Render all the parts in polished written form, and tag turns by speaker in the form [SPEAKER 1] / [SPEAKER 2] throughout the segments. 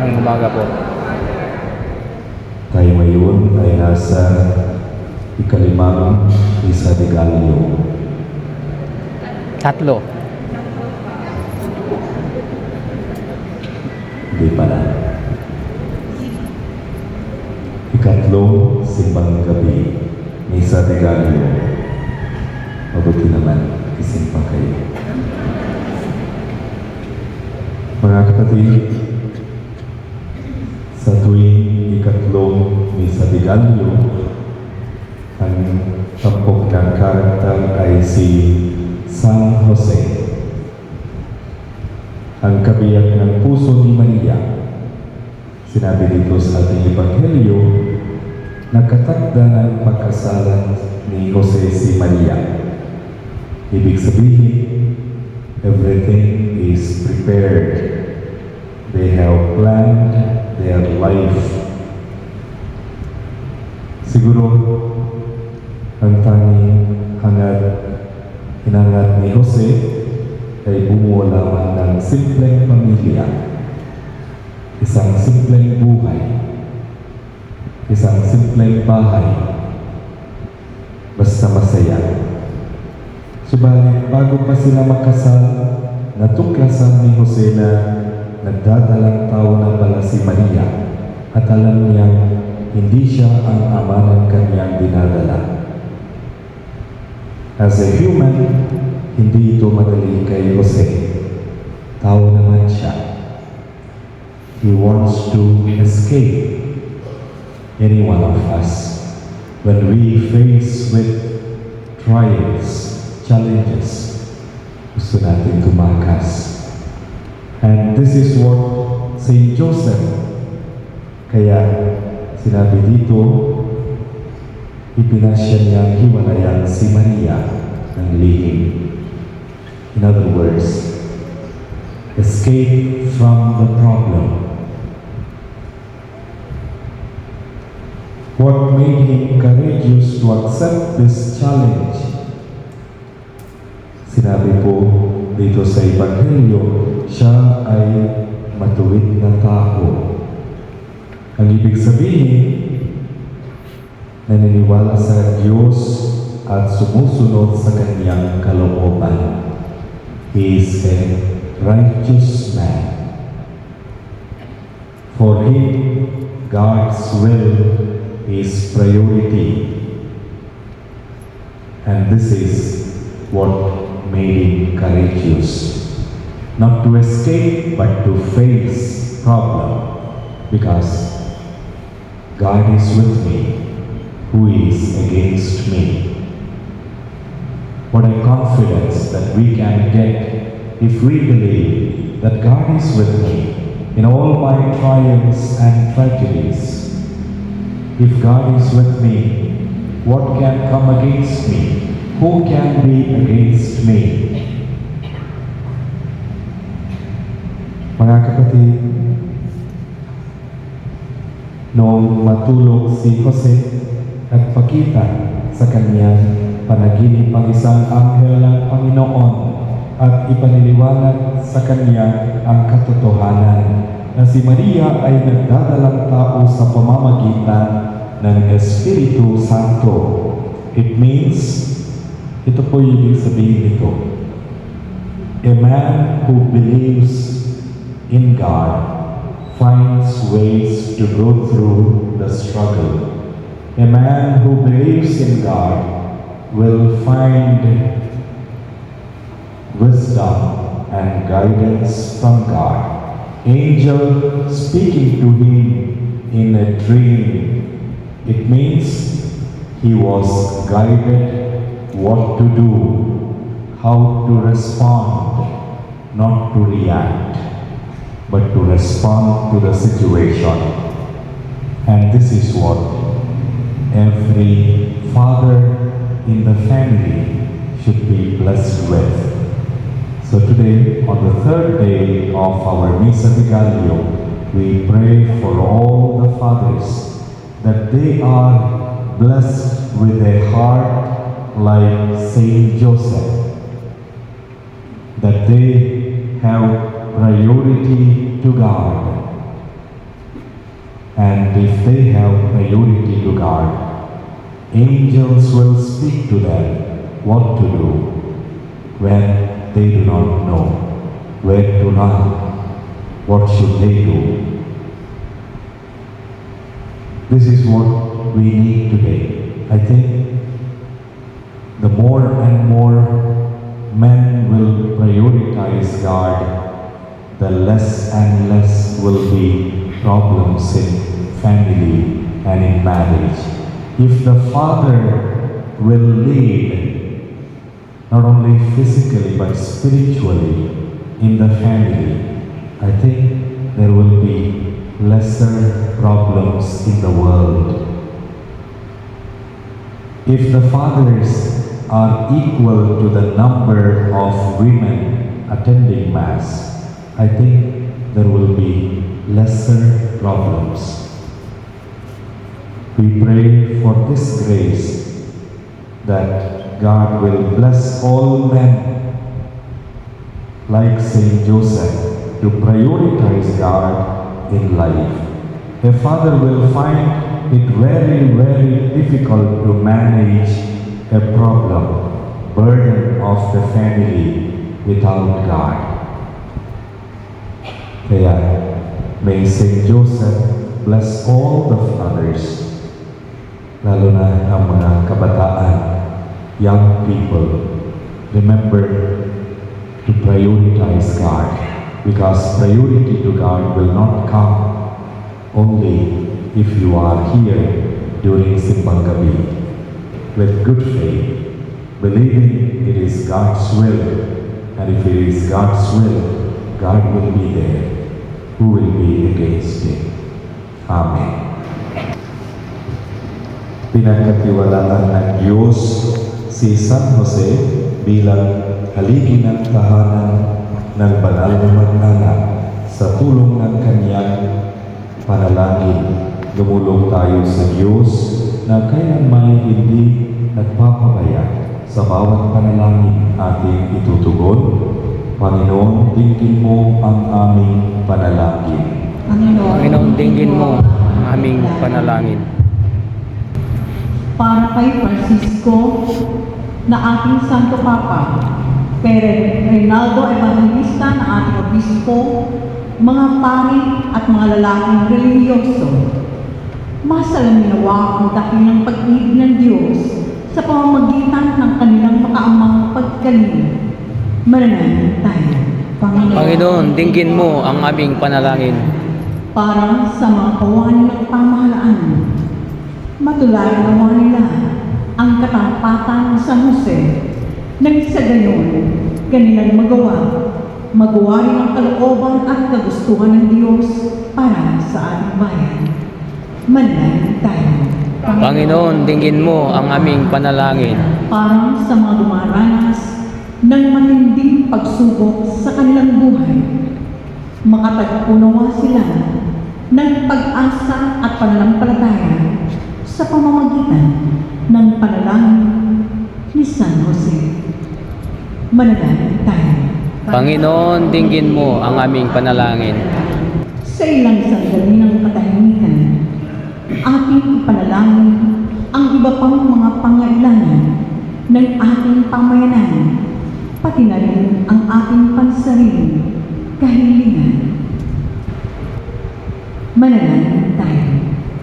[SPEAKER 1] Magandang umaga po.
[SPEAKER 2] Tayo ngayon ay nasa ikalimang Misa de Gallio.
[SPEAKER 1] 3.
[SPEAKER 2] Hindi pala. Ikatlong simbang gabi, Misa de Gallio. Mabuti naman, ising pa kayo. Mga kapatid, sa tuwing ikatlong Misa de Gallio, ang tampok ng karakter ay si San Jose, ang kabiyak ng puso ni Maria. Sinabi dito sa ating Ebanghelyo, nagkatakda ng pagkasalan ni Jose si Maria. Ibig sabihin, everything is prepared. They have planned their life. Siguro, ang tanging hinangad ni Jose ay bumuo lamang ng simpleng pamilya, isang simpleng buhay, isang simpleng bahay, basta masaya. Subalit, bago pa sila makasal, natuklasan ni Jose na nagdadalang tao na pala si Maria at alam niyang hindi siya ang ama ng kanyang dinadala. As a human, hindi ito madali kay Jose. Tao naman siya. He wants to escape. Any one of us, when we face with trials, challenges, gusto natin tumakas. And this is what Saint Joseph, kaya sinabi dito, ipinasya niyang hiwalayan si Maria ng lihim. In other words, escape from the problem. What made him courageous to accept this challenge? Sinabi po dito sa Ebanghelyo, siya ay matuwid na tao. Ang ibig sabihin, naniniwala sa Diyos at sumusunod sa kanyang kalooban. He is a righteous man. For him, God's will is priority. And this is what made him courageous. Not to escape, but to face problem. Because God is with me. Who is against me? What a confidence that we can get if we believe that God is with me in all my trials and tragedies. If God is with me, what can come against me? Who can be against me? Mga kapatid, noong matulog si Jose at pakita sa kanyang panaginip ang isang anghel ng Panginoon at ipaniliwanag sa kanya ang katotohanan na si Maria ay nagdadalang tao sa pamamagitan ng Espiritu Santo. It means, ito po yung ibig sabihin nito, a man who believes in God finds ways to go through the struggle. A man who believes in God will find wisdom and guidance from God. Angel speaking to him in a dream. It means he was guided what to do, how to respond, not to react, but to respond to the situation. And this is what every father in the family should be blessed with. So today, on the third day of our Misa de Gallio, we pray for all the fathers that they are blessed with a heart like Saint Joseph, that they have priority to God, and if they have priority to God, angels will speak to them what to do when they do not know where to run. What should they do? This is what we need today. I think the more and more men will prioritize God, the less and less will be problems in family and in marriage. If the father will lead, not only physically but spiritually in the family, I think there will be lesser problems in the world. If the fathers are equal to the number of women attending Mass, I think there will be lesser problems. We pray for this grace that God will bless all men like Saint Joseph to prioritize God in life. A father will find it very, very difficult to manage a problem, burden of the family without God. Kaya, may Saint Joseph bless all the fathers, lalo na ang mga kabataan, young people. Remember to prioritize God, because priority to God will not come only if you are here during Simbang Gabi with good faith, believing it is God's will, and if it is God's will, God will be there. Who will be against Him? Amen. Pinagkatiwalaan ng Diyos si San Jose bilang haligi ng tahanan ng banal na mag-anak sa tulong ng kanyang panalangin. Lumulong tayo sa Diyos na kailanman hindi nagpapabaya sa bawat panalangin ating itutugon. Panginoon, dinggin mo ang aming panalangin.
[SPEAKER 1] Panginoon, dinggin mo ang aming panalangin.
[SPEAKER 3] Para kay Francisco na ating Santo Papa, kay Reynaldo Evangelista na ating Obispo, mga pari at mga lalaking relihiyoso, masalaminawa ang dakilang pag-ibig ng Diyos sa pamamagitan ng kanilang makaamang pagkalinga. Manalangin tayo.
[SPEAKER 1] Panginoon, dinggin mo ang aming panalangin.
[SPEAKER 3] Para sa mga kawani ng pamahalaan, matularan nawa nila ang katampatan sa Jose nang sa gayon kanilang magawa rin ang kalooban at kagustuhan ng Diyos para sa ating bayan. Manalangin tayo.
[SPEAKER 1] Panginoon, dinggin mo ang aming panalangin.
[SPEAKER 3] Para sa mga dumaranas ng matinding pagsubok sa kanilang buhay, makatagpunawa sila ng pag-asa at pananampalataya sa pamamagitan ng panalangin ni San Jose. Manalangin tayo.
[SPEAKER 1] Panginoon, dinggin mo ang aming panalangin.
[SPEAKER 3] Sa ilang sandali ng katahimikan, ating ipanalangin ang iba pang mga pangailangan ng ating pamayanan, pati na rin ang ating pansariling kahilingan. Manalangin tayo.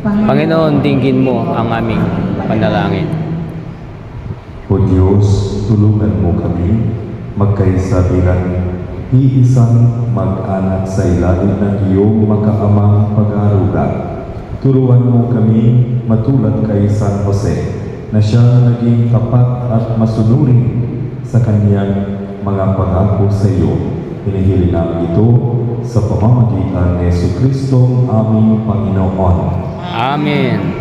[SPEAKER 1] Panginoon, dinggin mo ang aming panalangin.
[SPEAKER 2] O Diyos, tulungan mo kami magkaisa bilang iisang mag-anak sa ilalim ng iyong makaamang pag-aaruga. Turuan mo kami matulad kay San Jose na siya naging tapat at masunurin sa kanyang mga pangako sa iyo. Hinihiling namin ito sa pamamagitan ni Jesucristo aming Panginoon.
[SPEAKER 1] Amen.